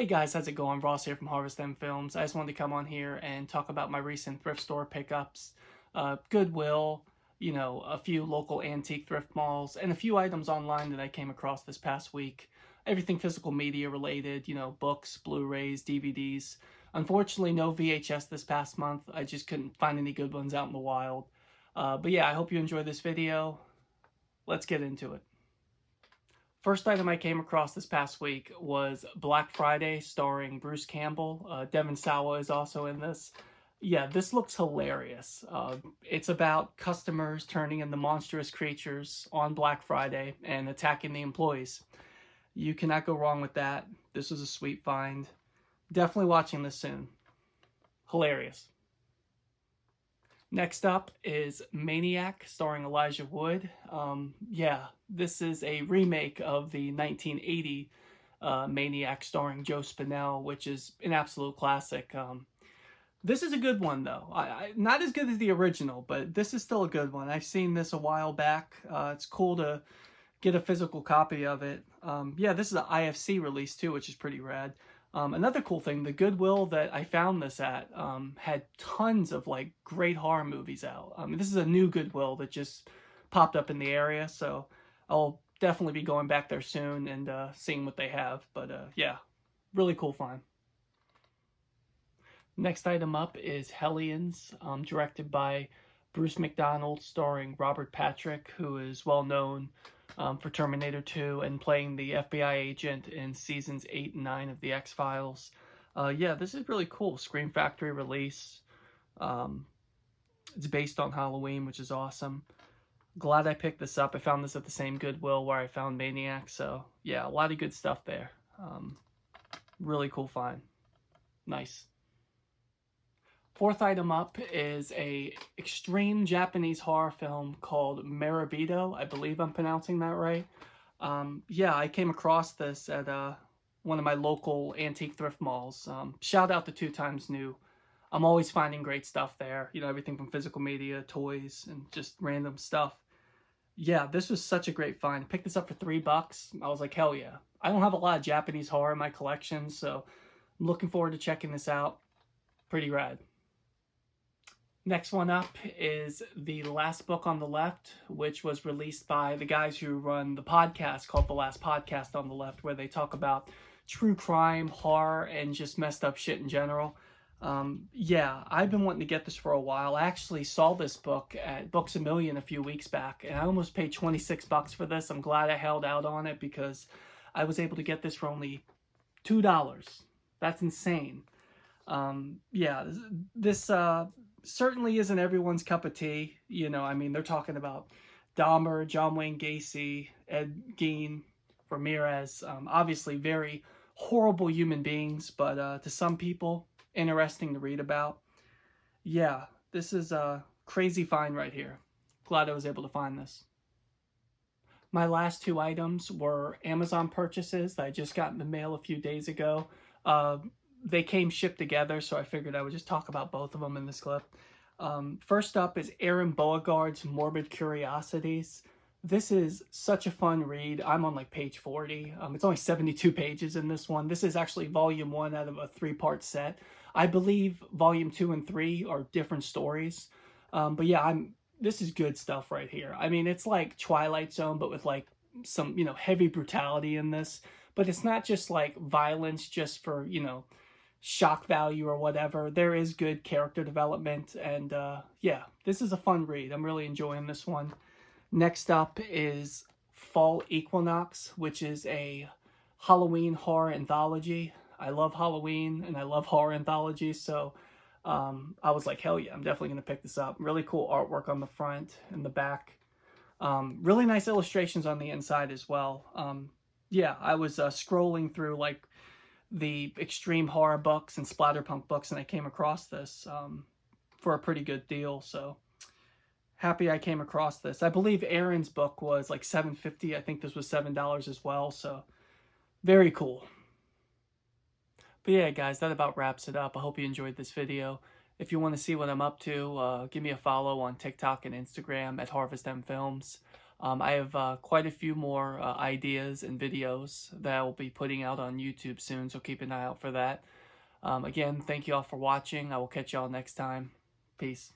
Hey guys, how's it going? Ross here from Harvest M Films. I just wanted to come on here and talk about my recent thrift store pickups. Goodwill, a few local antique thrift malls, and a few items online that I came across this past week. Everything physical media related, books, Blu-rays, DVDs. Unfortunately, no VHS this past month. I just couldn't find any good ones out in the wild. But yeah, I hope you enjoy this video. Let's get into it. First item I came across this past week was Black Friday, starring Bruce Campbell. Devon Sawa is also in this. Yeah, this looks hilarious. It's about customers turning into monstrous creatures on Black Friday and attacking the employees. You cannot go wrong with that. This was a sweet find. Definitely watching this soon. Hilarious. Next up is Maniac, starring Elijah Wood. Yeah, this is a remake of the 1980 Maniac, starring Joe Spinell, which is an absolute classic. This is a good one, though. Not as good as the original, but this is still a good one. I've seen this a while back. It's cool to get a physical copy of it. Yeah, this is an IFC release, too, which is pretty rad. Another cool thing, the Goodwill that I found this at had tons of like great horror movies out. This is a new Goodwill that just popped up in the area, so I'll definitely be going back there soon and seeing what they have. But yeah, really cool find. Next item up is Hellions, directed by Bruce McDonald, starring Robert Patrick, who is well known for Terminator 2 and playing the FBI agent in seasons 8 and 9 of The X-Files. Yeah, this is really cool. Scream Factory release. It's based on Halloween, which is awesome. Glad I picked this up. I found this at the same Goodwill where I found Maniac. So yeah, a lot of good stuff there. Really cool find. Nice. Fourth item up is a extreme Japanese horror film called Marabito. I believe I'm pronouncing that right. Yeah, I came across this at one of my local antique thrift malls. Shout out to Two Times New. I'm always finding great stuff there. Everything from physical media, toys, and just random stuff. Yeah, this was such a great find. I picked this up for $3. I was like, hell yeah. I don't have a lot of Japanese horror in my collection, so I'm looking forward to checking this out. Pretty rad. Next one up is The Last Book on the Left, which was released by the guys who run the podcast called The Last Podcast on the Left, where they talk about true crime, horror, and just messed up shit in general. Yeah, I've been wanting to get this for a while. I actually saw this book at Books A Million a few weeks back, and I almost paid $26 for this. I'm glad I held out on it because I was able to get this for only $2. That's insane. Yeah, this certainly isn't everyone's cup of tea. They're talking about Dahmer, John Wayne Gacy, Ed Gein, Ramirez. Obviously very horrible human beings, but to some people, interesting to read about. Yeah, this is a crazy find right here. Glad I was able to find this. My last two items were Amazon purchases that I just got in the mail a few days ago. They came shipped together, so I figured I would just talk about both of them in this clip. First up is Aaron Beauregard's Morbid Curiosities. This is such a fun read. I'm on like page 40. It's only 72 pages in this one. This is actually volume 1 out of a 3-part set. I believe volume 2 and 3 are different stories. But yeah, this is good stuff right here. It's like Twilight Zone, but with like some, heavy brutality in this. But it's not just like violence just for, shock value or whatever. There is good character development, and yeah, this is a fun read. I'm really enjoying this one. Next up is Fall Equinox, which is a Halloween horror anthology. I love Halloween and I love horror anthologies, so I was like, hell yeah, I'm definitely going to pick this up. Really cool artwork on the front and the back. Really nice illustrations on the inside as well. Yeah, I was scrolling through like the extreme horror books and splatterpunk books, and I came across this for a pretty good deal, so happy I came across this. I believe Aaron's book was like $7.50. I think this was $7 as well, so very cool. But yeah, guys, that about wraps it up. I hope you enjoyed this video. If you want to see what I'm up to, give me a follow on TikTok and Instagram at Harvest M Films. I have quite a few more ideas and videos that I will be putting out on YouTube soon, so keep an eye out for that. Again, thank you all for watching. I will catch y'all next time. Peace.